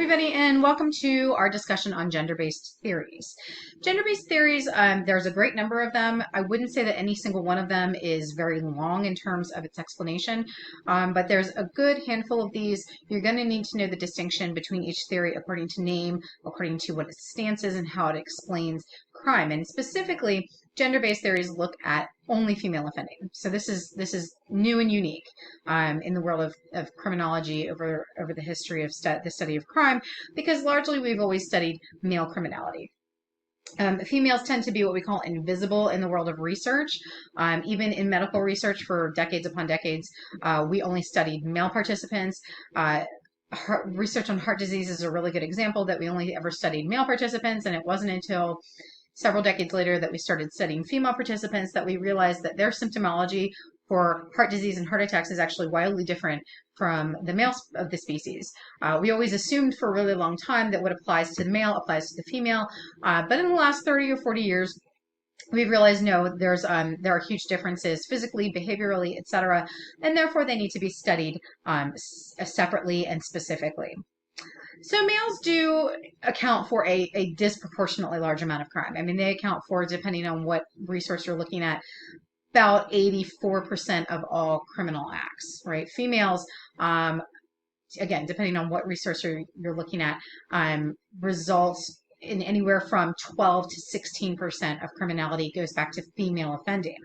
everybody, and welcome to our discussion on gender-based theories. Gender-based theories, there's a great number of them. I wouldn't say that any single one of them is very long in terms of its explanation, but there's a good handful of these. You're going to need to know the distinction between each theory according to name, according to what its stance is, and how it explains crime. And specifically, gender-based theories look at only female offending. So this is new and unique in the world of criminology over the history of the study of crime, because largely we've always studied male criminality. Females tend to be what we call invisible in the world of research. Even in medical research for decades upon decades, we only studied male participants. Research on heart disease is a really good example that we only ever studied male participants, and it wasn't until several decades later that we started studying female participants that we realized that their symptomology for heart disease and heart attacks is actually wildly different from the males of the species. We always assumed for a really long time that what applies to the male applies to the female, but in the last 30 or 40 years, we've realized no, there are huge differences physically, behaviorally, etc., and therefore they need to be studied separately and specifically. So males do account for a disproportionately large amount of crime. I mean, they account for, depending on what resource you're looking at, about 84% of all criminal acts, right? Females, again, depending on what resource you're looking at, results in anywhere from 12 to 16% of criminality goes back to female offending.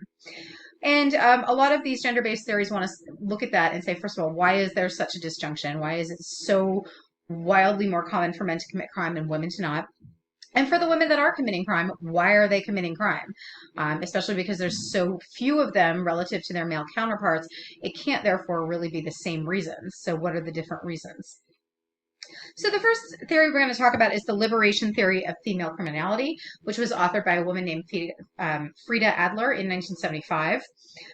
And a lot of these gender-based theories want to look at that and say, first of all, why is there such a disjunction? Why is it so wildly more common for men to commit crime and women to not? And for the women that are committing crime, why are they committing crime? Especially because there's so few of them relative to their male counterparts, it can't therefore really be the same reasons. So what are the different reasons? So the first theory we're going to talk about is the liberation theory of female criminality, which was authored by a woman named Frida Adler in 1975.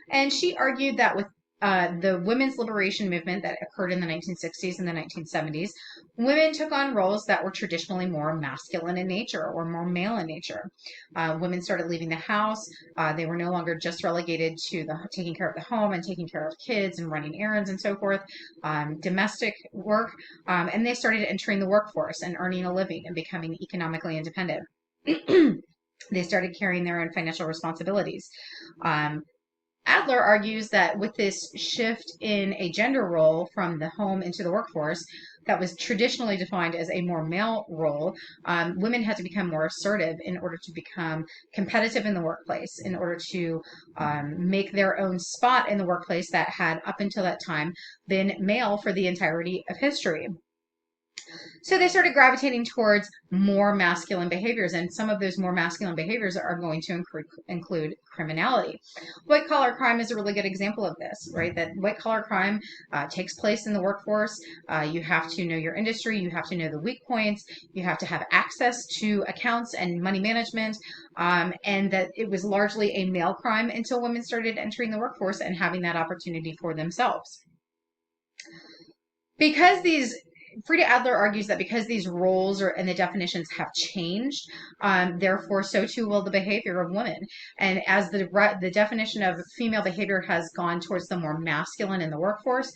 And she argued that with the women's liberation movement that occurred in the 1960s and the 1970s, women took on roles that were traditionally more masculine in nature or more male in nature. Women started leaving the house. They were no longer just relegated to taking care of the home and taking care of kids and running errands and so forth, domestic work, and they started entering the workforce and earning a living and becoming economically independent. They started carrying their own financial responsibilities. Adler argues that with this shift in a gender role from the home into the workforce that was traditionally defined as a more male role, women had to become more assertive in order to become competitive in the workplace, in order to make their own spot in the workplace that had up until that time been male for the entirety of history. So they started gravitating towards more masculine behaviors, and some of those more masculine behaviors are going to include criminality. White collar crime is a really good example of this, right? That white collar crime takes place in the workforce. You have to know your industry, you have to know the weak points, you have to have access to accounts and money management, and that it was largely a male crime until women started entering the workforce and having that opportunity for themselves. Frida Adler argues that because these roles and the definitions have changed, therefore so too will the behavior of women. And as the definition of female behavior has gone towards the more masculine in the workforce,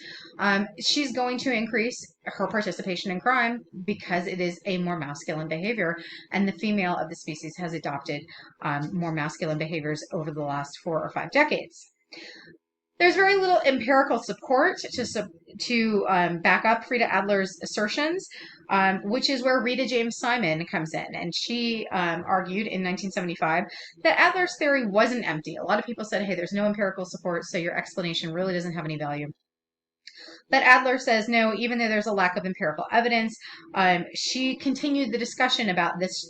she's going to increase her participation in crime because it is a more masculine behavior, and the female of the species has adopted more masculine behaviors over the last 4 or 5 decades. There's very little empirical support to back up Frida Adler's assertions, which is where Rita James Simon comes in. And she argued in 1975 that Adler's theory wasn't empty. A lot of people said, hey, there's no empirical support, so your explanation really doesn't have any value. But Adler says, no, even though there's a lack of empirical evidence, she continued the discussion about this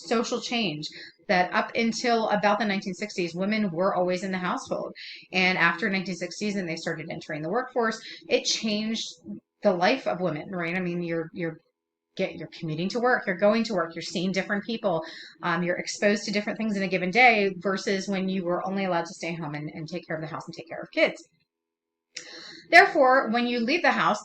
social change that up until about the 1960s, women were always in the household. And after 1960s, and they started entering the workforce, it changed the life of women, right? I mean, you're commuting to work, you're going to work, you're seeing different people, you're exposed to different things in a given day versus when you were only allowed to stay home and take care of the house and take care of kids. Therefore, when you leave the house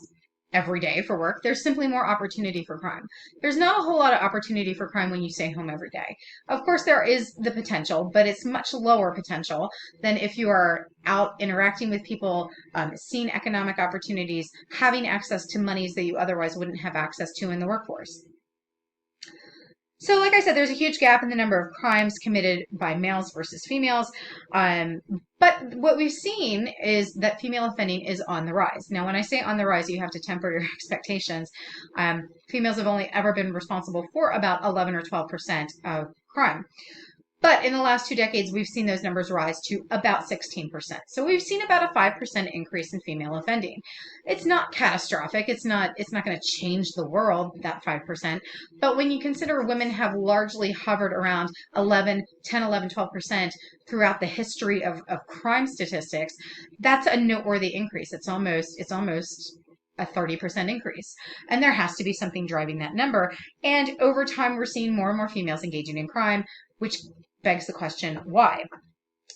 every day for work, there's simply more opportunity for crime. There's not a whole lot of opportunity for crime when you stay home every day. Of course, there is the potential, but it's much lower potential than if you are out interacting with people, seeing economic opportunities, having access to monies that you otherwise wouldn't have access to in the workforce. So, like I said, there's a huge gap in the number of crimes committed by males versus females. But what we've seen is that female offending is on the rise. Now, when I say on the rise, you have to temper your expectations. Females have only ever been responsible for about 11 or 12% of crime. But in the last 2 decades, we've seen those numbers rise to about 16%. So we've seen about a 5% increase in female offending. It's not catastrophic. It's not going to change the world, that 5%. But when you consider women have largely hovered around 12% throughout the history of crime statistics, that's a noteworthy increase. It's almost a 30% increase. And there has to be something driving that number. And over time, we're seeing more and more females engaging in crime, which begs the question, why?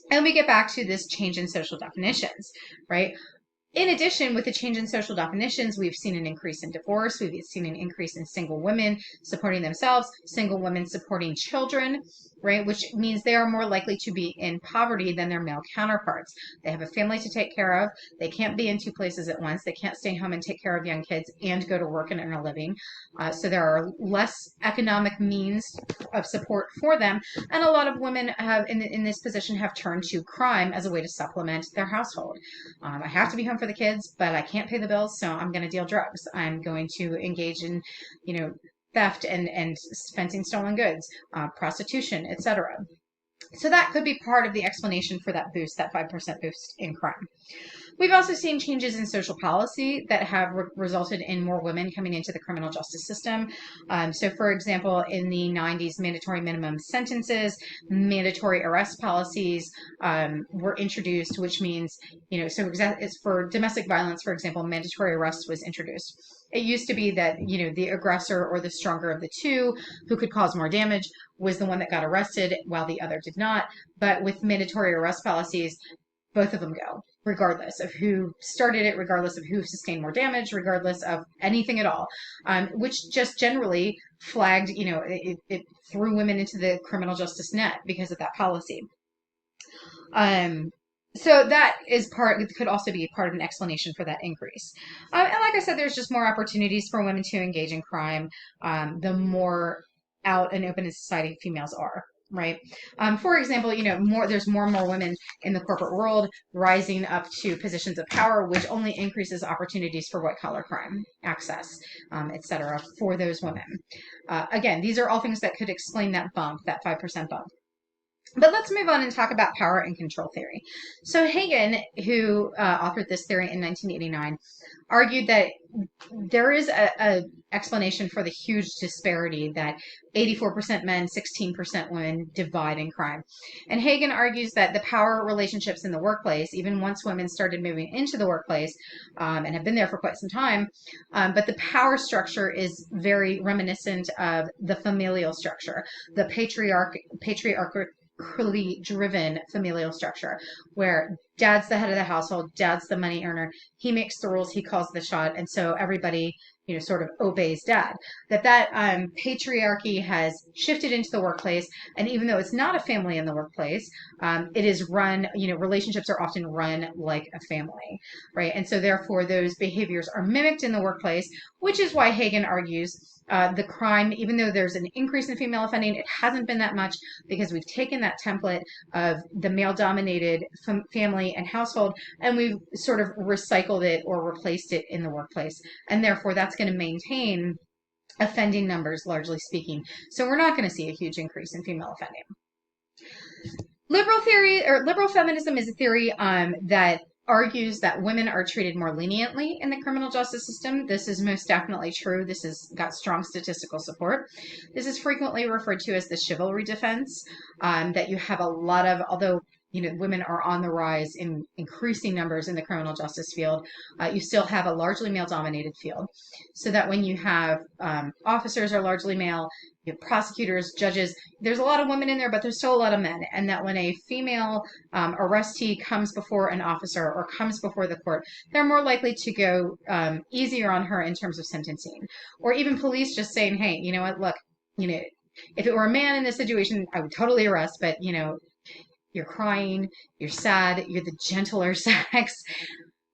And we get back to this change in social definitions, right? In addition, with the change in social definitions, we've seen an increase in divorce. We've seen an increase in single women supporting themselves, single women supporting children, right? Which means they are more likely to be in poverty than their male counterparts. They have a family to take care of. They can't be in two places at once. They can't stay home and take care of young kids and go to work and earn a living. So there are less economic means of support for them. And a lot of women have in this position have turned to crime as a way to supplement their household. I have to be home for the kids, but I can't pay the bills, so I'm going to deal drugs. I'm going to engage in, theft and fencing stolen goods, prostitution, etc. So that could be part of the explanation for that boost, that 5% boost in crime. We've also seen changes in social policy that have resulted in more women coming into the criminal justice system. So, for example, in the 90s, mandatory minimum sentences, mandatory arrest policies were introduced, which means, it's for domestic violence, for example, mandatory arrest was introduced. It used to be that, the aggressor or the stronger of the two who could cause more damage was the one that got arrested while the other did not. But with mandatory arrest policies, both of them go, regardless of who started it, regardless of who sustained more damage, regardless of anything at all, which just generally flagged, it threw women into the criminal justice net because of that policy. So that could also be part of an explanation for that increase. And like I said, there's just more opportunities for women to engage in crime, the more out and open in society females are. Right. For example, there's more and more women in the corporate world rising up to positions of power, which only increases opportunities for white collar crime, access, etc. for those women. Again, these are all things that could explain that bump, that 5% bump. But let's move on and talk about power and control theory. So Hagen, who authored this theory in 1989, argued that there is a explanation for the huge disparity that 84% men, 16% women divide in crime. And Hagen argues that the power relationships in the workplace, even once women started moving into the workplace and have been there for quite some time, but the power structure is very reminiscent of the familial structure, the patriarchal driven familial structure where dad's the head of the household, dad's the money earner, he makes the rules, he calls the shot, and so everybody sort of obeys dad. That patriarchy has shifted into the workplace, and even though it's not a family in the workplace, it is run, relationships are often run like a family, right? And so therefore those behaviors are mimicked in the workplace, which is why Hagen argues the crime, even though there's an increase in female offending, it hasn't been that much because we've taken that template of the male-dominated family and household, and we've sort of recycled it or replaced it in the workplace. And therefore, that's going to maintain offending numbers, largely speaking. So we're not going to see a huge increase in female offending. Liberal theory, or liberal feminism, is a theory that argues that women are treated more leniently in the criminal justice system. This is most definitely true. This has got strong statistical support. This is frequently referred to as the chivalry defense, that you have a lot of, although women are on the rise in increasing numbers in the criminal justice field, you still have a largely male dominated field. So that when you have officers are largely male, you have prosecutors, judges, there's a lot of women in there, but there's still a lot of men. And that when a female arrestee comes before an officer or comes before the court, they're more likely to go easier on her in terms of sentencing. Or even police just saying, hey, you know what, look, if it were a man in this situation, I would totally arrest, but you're crying, you're sad, you're the gentler sex.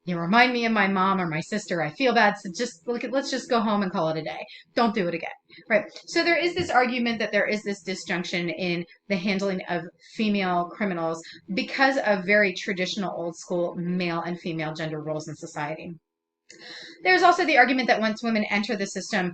You remind me of my mom or my sister. I feel bad. So let's just go home and call it a day. Don't do it again. Right. So there is this argument that there is this disjunction in the handling of female criminals because of very traditional old school male and female gender roles in society. There's also the argument that once women enter the system,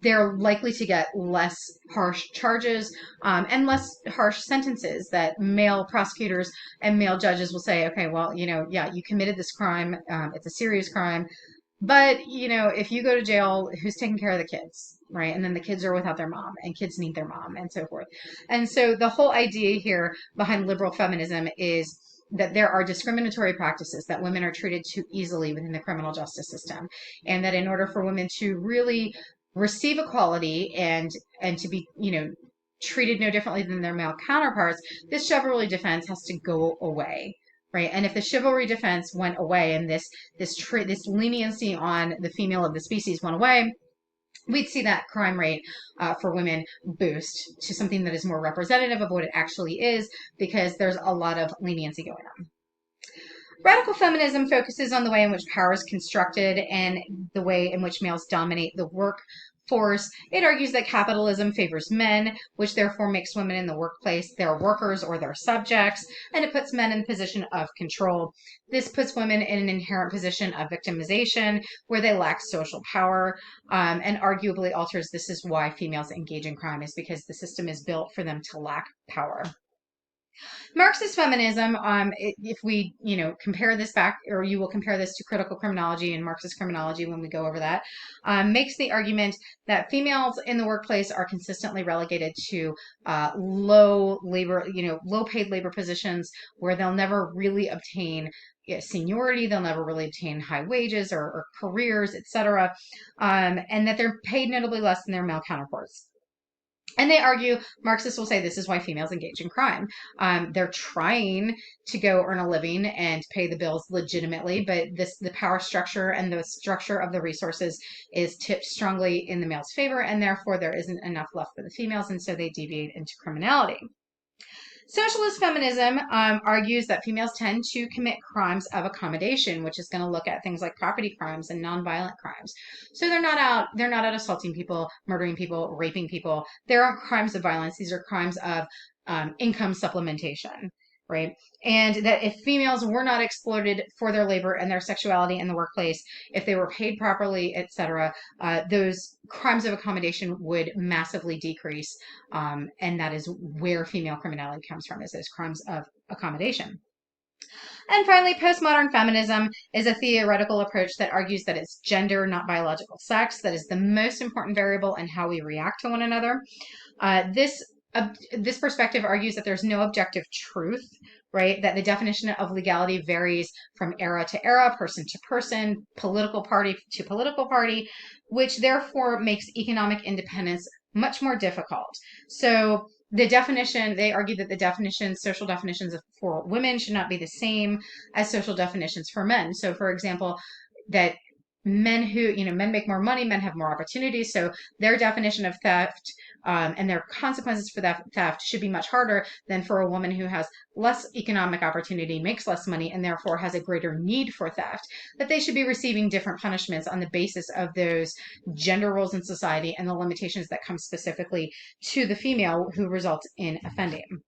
they're likely to get less harsh charges and less harsh sentences, that male prosecutors and male judges will say, okay, well, yeah, you committed this crime. It's a serious crime. But, if you go to jail, who's taking care of the kids? Right. And then the kids are without their mom and kids need their mom and so forth. And so the whole idea here behind liberal feminism is that there are discriminatory practices, that women are treated too easily within the criminal justice system, and that in order for women to really receive equality and to be treated no differently than their male counterparts, this chivalry defense has to go away. Right. And if the chivalry defense went away and this leniency on the female of the species went away, we'd see that crime rate for women boost to something that is more representative of what it actually is, because there's a lot of leniency going on. Radical feminism focuses on the way in which power is constructed and the way in which males dominate the workforce. It argues that capitalism favors men, which therefore makes women in the workplace their workers or their subjects, and it puts men in a position of control. This puts women in an inherent position of victimization where they lack social power, and arguably alters this is why females engage in crime, is because the system is built for them to lack power. Marxist feminism, if we, compare this back, or you will compare this to critical criminology and Marxist criminology when we go over that, makes the argument that females in the workplace are consistently relegated to low paid labor positions where they'll never really obtain seniority, they'll never really obtain high wages or careers, etc., and that they're paid notably less than their male counterparts. And they argue, Marxists will say, this is why females engage in crime. They're trying to go earn a living and pay the bills legitimately, but the power structure and the structure of the resources is tipped strongly in the male's favor, and therefore there isn't enough left for the females, and so they deviate into criminality. Socialist feminism argues that females tend to commit crimes of accommodation, which is going to look at things like property crimes and nonviolent crimes. So they're not out assaulting people, murdering people, raping people. There are crimes of violence. These are crimes of income supplementation, right? And that if females were not exploited for their labor and their sexuality in the workplace, if they were paid properly, etc., those crimes of accommodation would massively decrease. And that is where female criminality comes from, is those crimes of accommodation. And finally, postmodern feminism is a theoretical approach that argues that it's gender, not biological sex, that is the most important variable in how we react to one another. This perspective argues that there's no objective truth, right? That the definition of legality varies from era to era, person to person, political party to political party, which therefore makes economic independence much more difficult. So they argue that the definitions, social definitions for women should not be the same as social definitions for men. So for example, that men make more money, men have more opportunities. So their definition of theft and their consequences for that theft should be much harder than for a woman who has less economic opportunity, makes less money, and therefore has a greater need for theft. That they should be receiving different punishments on the basis of those gender roles in society and the limitations that come specifically to the female who results in offending.